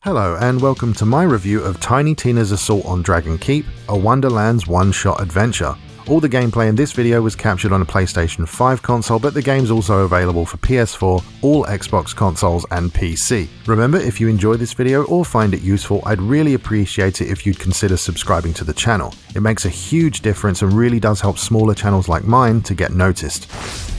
Hello and welcome to my review of Tiny Tina's Assault on Dragon Keep, a Wonderlands One-Shot Adventure. All the gameplay in this video was captured on a PlayStation 5 console, but the game's also available for PS4, all Xbox consoles and PC. Remember, if you enjoy this video or find it useful, I'd really appreciate it if you'd consider subscribing to the channel. It makes a huge difference and really does help smaller channels like mine to get noticed.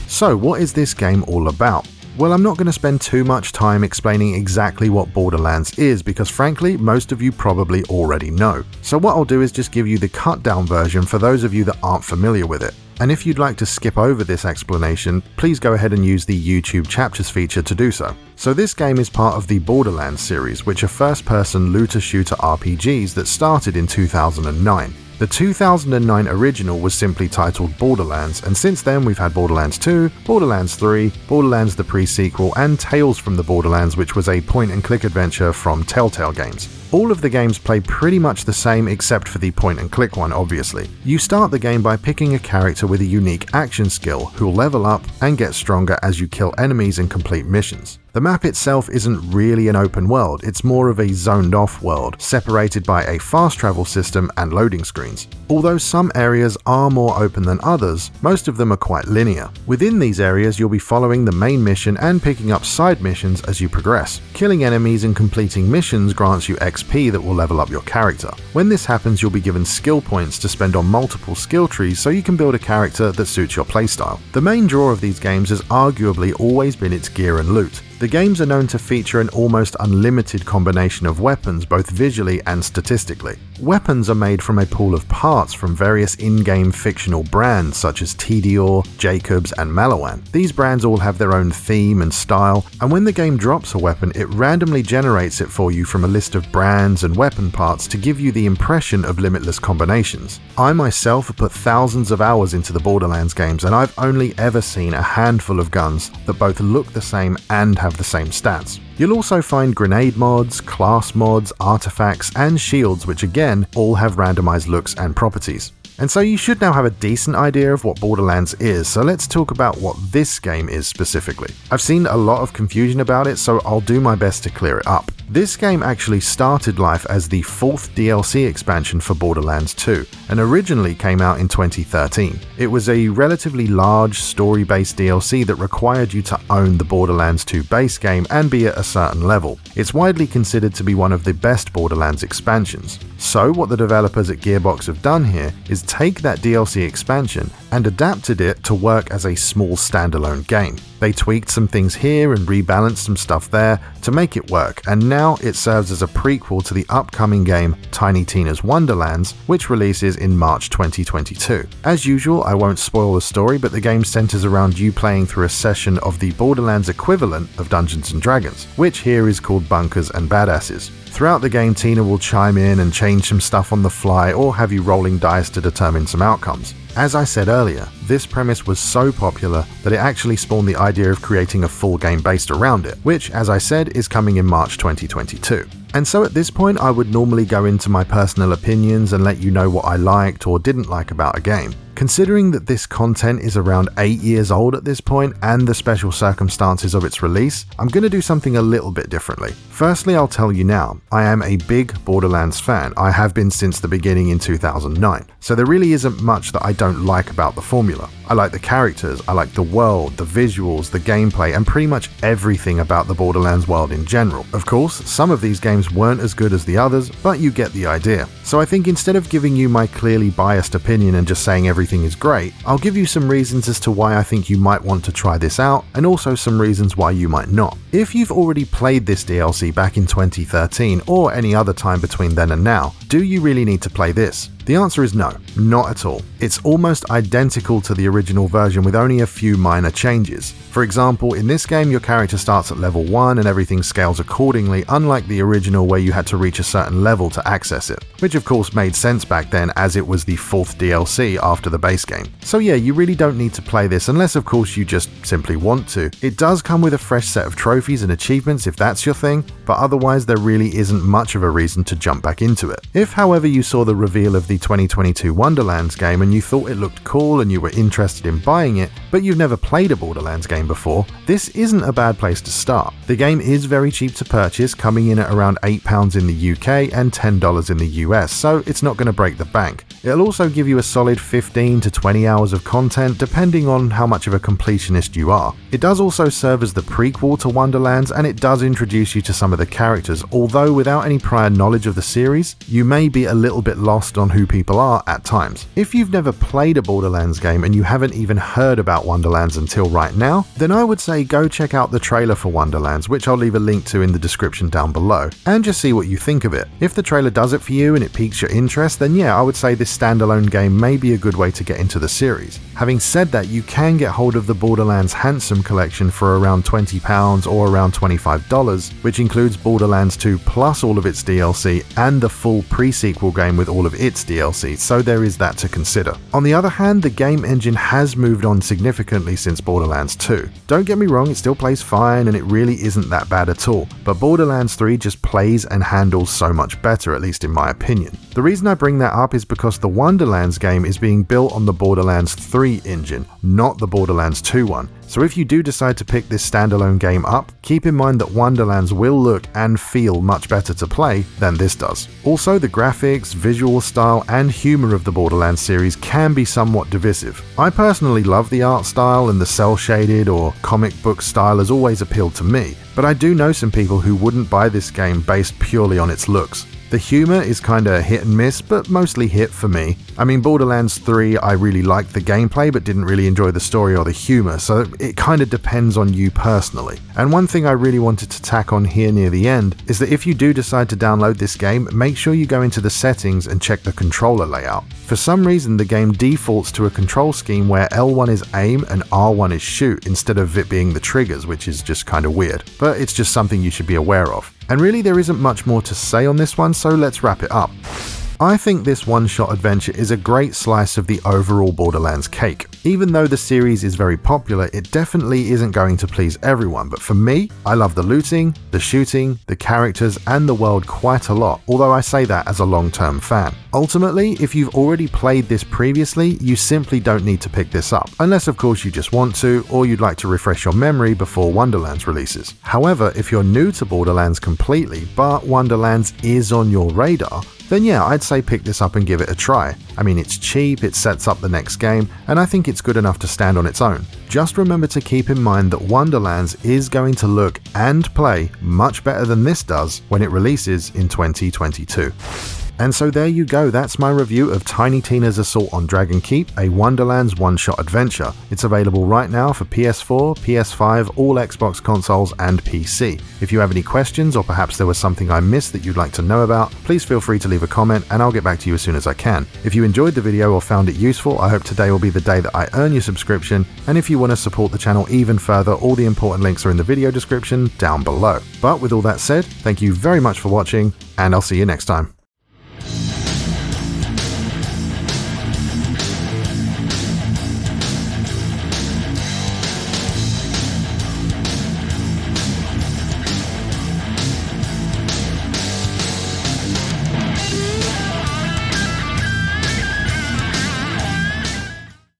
So what is this game all about? Well, I'm not going to spend too much time explaining exactly what Borderlands is because frankly, most of you probably already know. So what I'll do is just give you the cut down version for those of you that aren't familiar with it. And if you'd like to skip over this explanation, please go ahead and use the YouTube chapters feature to do so. So this game is part of the Borderlands series, which are first-person looter-shooter RPGs that started in 2009. The 2009 original was simply titled Borderlands, and since then we've had Borderlands 2, Borderlands 3, Borderlands the pre-sequel, and Tales from the Borderlands, which was a point-and-click adventure from Telltale Games. All of the games play pretty much the same except for the point-and-click one, obviously. You start the game by picking a character with a unique action skill who'll level up and get stronger as you kill enemies and complete missions. The map itself isn't really an open world, it's more of a zoned-off world, separated by a fast travel system and loading screens. Although some areas are more open than others, most of them are quite linear. Within these areas, you'll be following the main mission and picking up side missions as you progress. Killing enemies and completing missions grants you XP that will level up your character. When this happens, you'll be given skill points to spend on multiple skill trees so you can build a character that suits your playstyle. The main draw of these games has arguably always been its gear and loot. The games are known to feature an almost unlimited combination of weapons both visually and statistically. Weapons are made from a pool of parts from various in-game fictional brands such as Tediore, Jacobs, and Malawan. These brands all have their own theme and style, and when the game drops a weapon, it randomly generates it for you from a list of brands and weapon parts to give you the impression of limitless combinations. I myself have put thousands of hours into the Borderlands games, and I've only ever seen a handful of guns that both look the same and have the same stats. You'll also find grenade mods, class mods, artifacts, and shields, which again all have randomized looks and properties. And so you should now have a decent idea of what Borderlands is, so let's talk about what this game is specifically. I've seen a lot of confusion about it, so I'll do my best to clear it up. This game actually started life as the 4th DLC expansion for Borderlands 2, and originally came out in 2013. It was a relatively large story-based DLC that required you to own the Borderlands 2 base game and be at a certain level. It's widely considered to be one of the best Borderlands expansions. So what the developers at Gearbox have done here is take that DLC expansion and adapted it to work as a small standalone game. They tweaked some things here and rebalanced some stuff there to make it work, and now it serves as a prequel to the upcoming game Tiny Tina's Wonderlands, which releases in March 2022. As usual, I won't spoil the story, but the game centers around you playing through a session of the Borderlands equivalent of Dungeons & Dragons, which here is called Bunkers and Badasses. Throughout the game, Tina will chime in and change some stuff on the fly or have you rolling dice to determine some outcomes. As I said earlier, this premise was so popular that it actually spawned the idea of creating a full game based around it, which, as I said, is coming in March 2022. And so at this point, I would normally go into my personal opinions and let you know what I liked or didn't like about a game. Considering that this content is around 8 years old at this point and the special circumstances of its release, I'm going to do something a little bit differently. Firstly, I'll tell you now, I am a big Borderlands fan. I have been since the beginning in 2009. So there really isn't much that I don't like about the formula. I like the characters, I like the world, the visuals, the gameplay, and pretty much everything about the Borderlands world in general. Of course, some of these games weren't as good as the others, but you get the idea. So I think instead of giving you my clearly biased opinion and just saying everything is great, I'll give you some reasons as to why I think you might want to try this out, and also some reasons why you might not. If you've already played this DLC back in 2013 or any other time between then and now, do you really need to play this? The answer is no, not at all. It's almost identical to the original version with only a few minor changes. For example, in this game your character starts at level 1 and everything scales accordingly, unlike the original where you had to reach a certain level to access it, which of course made sense back then as it was the 4th DLC after the base game. So yeah, you really don't need to play this unless of course you just simply want to. It does come with a fresh set of trophies and achievements if that's your thing, but otherwise there really isn't much of a reason to jump back into it. If however you saw the reveal of the 2022 Wonderlands game and you thought it looked cool and you were interested in buying it, but you've never played a Borderlands game before, this isn't a bad place to start. The game is very cheap to purchase, coming in at around £8 in the UK and $10 in the US, so it's not going to break the bank. It'll also give you a solid 15 to 20 hours of content depending on how much of a completionist you are. It does also serve as the prequel to Wonderlands, and it does introduce you to some of the characters, although without any prior knowledge of the series, you may be a little bit lost on who people are at times. If you've never played a Borderlands game and you haven't even heard about Wonderlands until right now, then I would say go check out the trailer for Wonderlands, which I'll leave a link to in the description down below, and just see what you think of it. If the trailer does it for you and it piques your interest, then yeah, I would say this standalone game may be a good way to get into the series. Having said that, you can get hold of the Borderlands Handsome collection for around £20 or around $25, which includes Borderlands 2 plus all of its DLC and the full pre-sequel game with all of its DLC, so there is that to consider. On the other hand, the game engine has moved on significantly since Borderlands 2. Don't get me wrong, it still plays fine and it really isn't that bad at all, but Borderlands 3 just plays and handles so much better, at least in my opinion. The reason I bring that up is because the Wonderlands game is being built on the Borderlands 3 engine, not the Borderlands 2 one. So if you do decide to pick this standalone game up, keep in mind that Wonderlands will look and feel much better to play than this does. Also, the graphics, visual style, and humor of the Borderlands series can be somewhat divisive. I personally love the art style, and the cel-shaded or comic book style has always appealed to me, but I do know some people who wouldn't buy this game based purely on its looks. The humor is kinda hit and miss, but mostly hit for me. I mean, Borderlands 3, I really liked the gameplay, but didn't really enjoy the story or the humor, so it kinda depends on you personally. And one thing I really wanted to tack on here near the end is that if you do decide to download this game, make sure you go into the settings and check the controller layout. For some reason, the game defaults to a control scheme where L1 is aim and R1 is shoot, instead of it being the triggers, which is just kinda weird. But it's just something you should be aware of. And really, there isn't much more to say on this one, so let's wrap it up. I think this one-shot adventure is a great slice of the overall Borderlands cake. Even though the series is very popular, it definitely isn't going to please everyone, but for me, I love the looting, the shooting, the characters, and the world quite a lot, although I say that as a long-term fan. Ultimately, if you've already played this previously, you simply don't need to pick this up, unless of course you just want to, or you'd like to refresh your memory before Wonderlands releases. However, if you're new to Borderlands completely, but Wonderlands is on your radar, then yeah, I'd say pick this up and give it a try. I mean, it's cheap, it sets up the next game, and I think it's good enough to stand on its own. Just remember to keep in mind that Wonderlands is going to look and play much better than this does when it releases in 2022. And so there you go, that's my review of Tiny Tina's Assault on Dragon Keep, a Wonderlands One-Shot Adventure. It's available right now for PS4, PS5, all Xbox consoles, and PC. If you have any questions, or perhaps there was something I missed that you'd like to know about, please feel free to leave a comment and I'll get back to you as soon as I can. If you enjoyed the video or found it useful, I hope today will be the day that I earn your subscription, and if you want to support the channel even further, all the important links are in the video description down below. But with all that said, thank you very much for watching, and I'll see you next time.